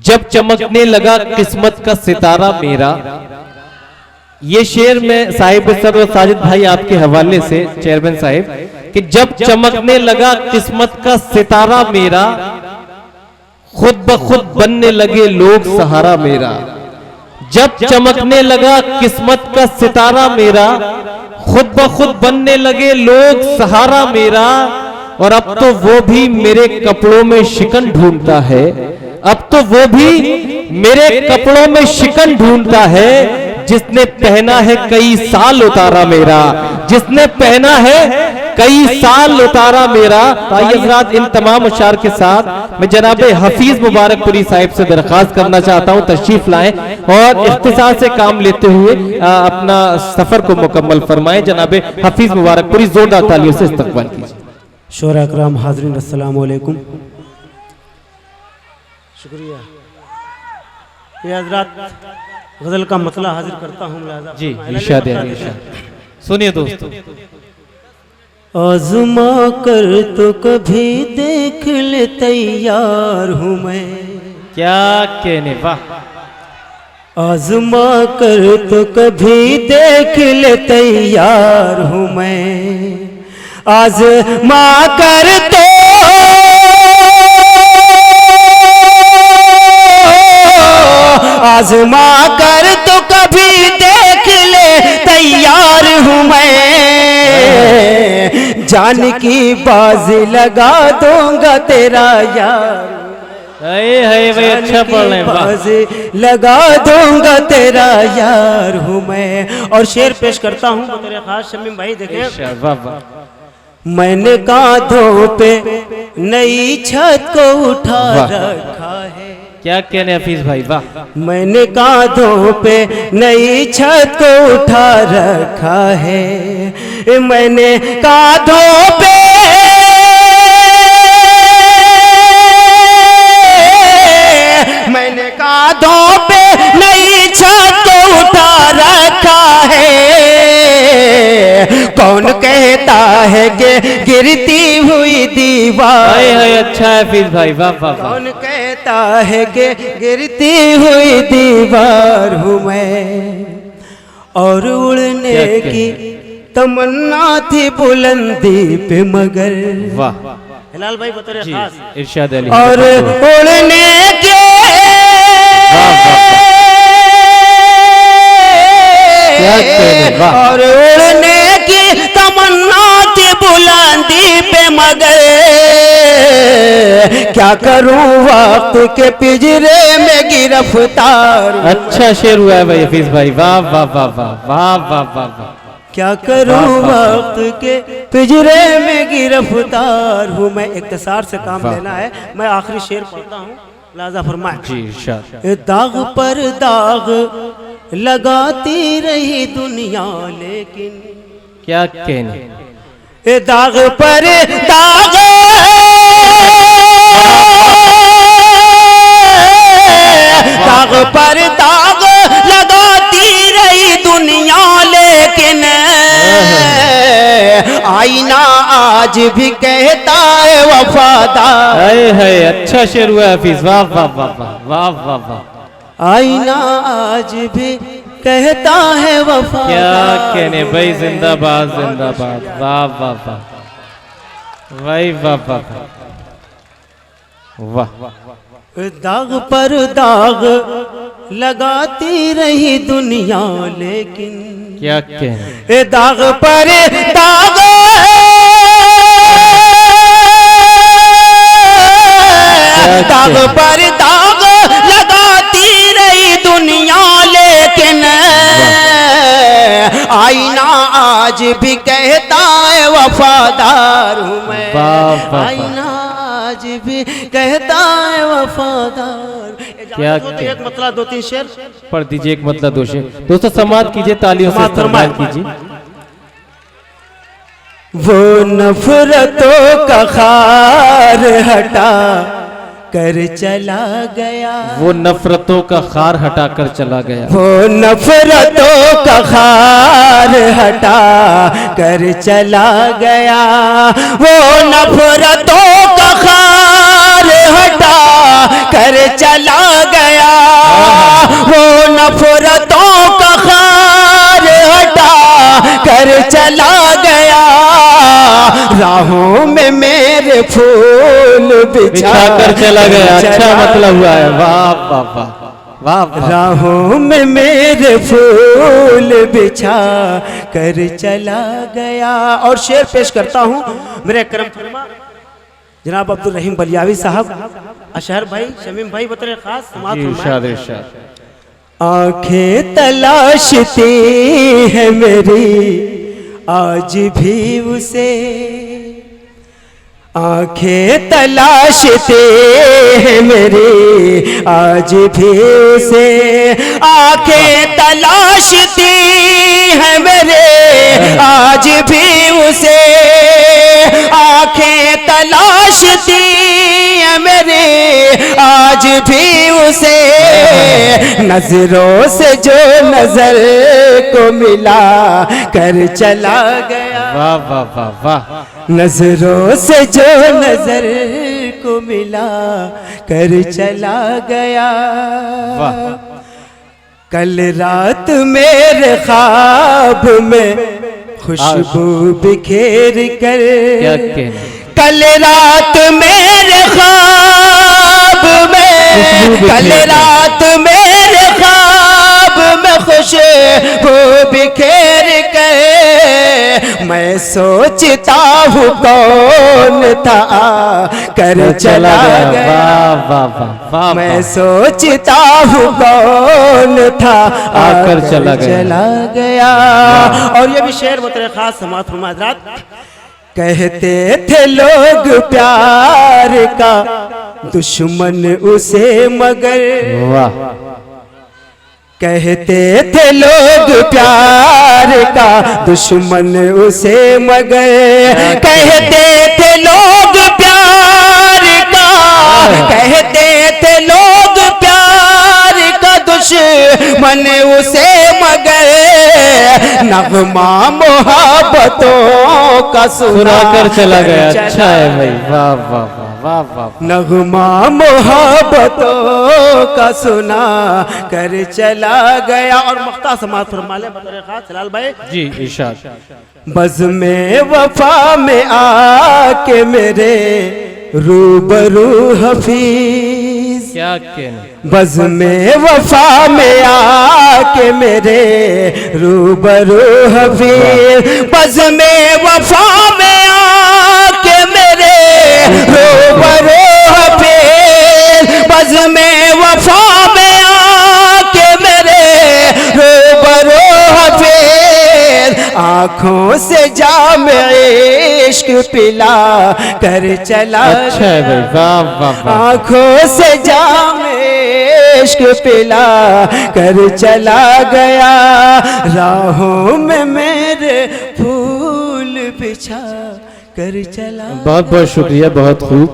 जब चमकने लगा किस्मत का सितारा मेरा। ये शेर में साहिब सर और साजिद भाई आपके हवाले से चेयरमैन साहिब कि जब चमकने लगा किस्मत का सितारा मेरा, खुद ब खुद बनने लगे लोग सहारा मेरा। जब चमकने लगा किस्मत का सितारा मेरा, खुद ब खुद बनने लगे लोग सहारा मेरा। और अब तो वो भी मेरे कपड़ों में शिकन ढूंढता है, अब तो वो भी मेरे कपड़ों में शिकन ढूंढता है, जिसने पहना है कई साल उतारा मेरा, जिसने पहना है कई साल उतारा मेरा। आइए हज़रात, इन तमाम अशार के साथ मैं जनाब हफीज मुबारकपुरी साहिब से दरख्वास्त करना चाहता हूं तशरीफ लाएं और इख्तिसार से काम लेते हुए अपना सफर को मुकम्मल फरमाएं। जनाब हफीज मुबारकपुरी जोरदार तालियों से इस्तकबाल कीजिए। शोरा अकराम हाज़रीन, अस्सलाम वालेकुम। शुक्रिया। ये हज़रात गज़ल का मतला हाजिर करता हूँ जी, इरशाद सुनिए दोस्तों। आज़मा कर तो कभी देख ले, तैयार हूँ मैं। क्या कहने, वाह। आज़मा कर तो कभी देख ले, तैयार हूँ मैं। आज़मा कर तो आज़मा कर तो कभी देख ले, तैयार हूँ मैं। जान की बाजी लगा दूंगा तेरा यार, है भाई, अच्छा पढ़ रहे हैं, बाजी लगा दूंगा तेरा यार हूँ मैं। और शेर पेश करता हूँ तो तेरे खास शमीम भाई देखें। वाह वाह। मैंने कांधों पे नई छत को उठा रखा है। क्या कहने हफीज भाई, वाह। मैंने कांधों पे नई छत को उठा रखा है। मैंने कांधों पे मैंने कांधों पे नई छत को उठा रखा है। कौन कहता है कि गिरती हुई दीवार, अच्छा है हफीज भाई, वाह वाह। कौन कहता है कि गिरती हुई दीवार हूँ मैं। और उड़ने की तमन्ना थी बुलंदी पे मगर, वाह। हिलाल भाई बतौर खास इरशाद अली। और उड़ने के और उड़ने की तमन्ना थी बुलंदी पे मगर, क्या करूं वक्त के पिंजरे में गिरफ्तार। अच्छा शेर हुआ है भाई हफीज भाई, वाह वाह वाह वाह वाह वाह वाह वाह। क्या करूं वक्त के पिंजरे में गिरफ्तार हूँ मैं। इख्तिसार से काम लेना है, मैं आखिरी शेर पढ़ता हूँ, लाजा फरमाए। जी इरशाद। दाग पर दाग लगाती रही दुनिया लेकिन, क्या कहने, दाग पर दाग दाग पर दाग लगाती रही दुनिया लेकिन, आईना आज भी कहता है वफादार। है अच्छा शेर हुआ हफीज, वाह वाह वाह वाह वाह वाह। आईना आज भी कहता है वफादार। क्या कहने भाई, जिंदाबाद जिंदाबाद, वाह वाह वाह भाई, वाह वाह वाह। दाग पर दाग लगाती रही दुनिया लेकिन, क्या कहने, दाग पर दाग दाग पर दाग लगाती रही दुनिया लेकिन, आईना आज भी कहता है वफादार हूँ मैं। आईना आज भी कहता है वफादार। क्या एक मतलब दो तीन शेर पढ़ दीजिए, एक मतलब दो शेर। दोस्तों समाप्त कीजिए, तालियों से इस्तकबाल कीजिए। वो नफरतों का खार हटा कर चला गया, वो नफरतों का खार हटा कर चला गया, वो नफरतों का खार हटा कर चला गया, वो नफरतों का खार हटा कर चला गया। वो नफरतों का खार हटा कर चला गया, राहों में मेरे फूल बिछा कर चला गया। अच्छा मतलब हुआ है, वाह वाह वाह वाह वाह। राहों में मेरे फूल बिछा कर चला गया। और शेर पेश करता हूँ मेरे करम फरमा जनाब अब्दुल रहीम बलियावी साहब, अशहर भाई, शमीम भाई बतौर खास समाअत जी, फरमाएं। इरशाद इरशाद। आंखें तलाशती है मेरी आज भी उसे, आंखें तलाशती है मेरी आज भी उसे, आंखें तलाशती है मेरे आज भी उसे, आंखें तलाशती है मेरे आज भी उसे, नजरों से जो नजर को मिला कर चला गया, वाह वाह वाह वाह। नजरों से जो नजर को मिला कर चला गया। वाह। कल रात मेरे ख्वाब में खुशबू बिखेर कर, क्या कहना। कल रात मेरे ख्वाब में, कल रात मेरे ख्वाब में खुशबू बिखेर कर, मैं सोचता हूँ कौन था कर चला गया, वाह वाह वाह वाह। मैं सोचता हूँ कौन था आकर चला गया। और ये भी शेर बतौर खास समाअत फरमाएं हज़रात। कहते थे लोग प्यार का दुश्मन उसे मगर, वाह। कहते थे लोग प्यार का दुश्मन उसे मगर, कहते थे लोग प्यार का, कहते थे लोग प्यार का दुश्मन उसे मगर, नगमा मोहब्बतों का सुना कर चला गया। अच्छा है भाई, वाह वाह वाह वाह वाह। नगमा मोहब्बतों का सुना कर चला गया। और मख्ता समाअत फरमा ले बतौर खास जलाल भाई। जी इरशाद। बज़ में वफा में आके मेरे रूबरू हफीज, क्या कहना। बज़ में वफा में आके मेरे रूबरू हफीज, बज़ में वफा में आके मेरे रूबरू हफीज, बज़ में वफा में आके मेरे रूबरू हफीज, आँखों से जाम इश्क पिला कर चला। अच्छा है भाई, वाह वाह वाह। आँखों से जाम इश्क पिला कर चला गया, राहों में मेरे फूल बिछा कर चला। बहुत बहुत शुक्रिया, बहुत खूब।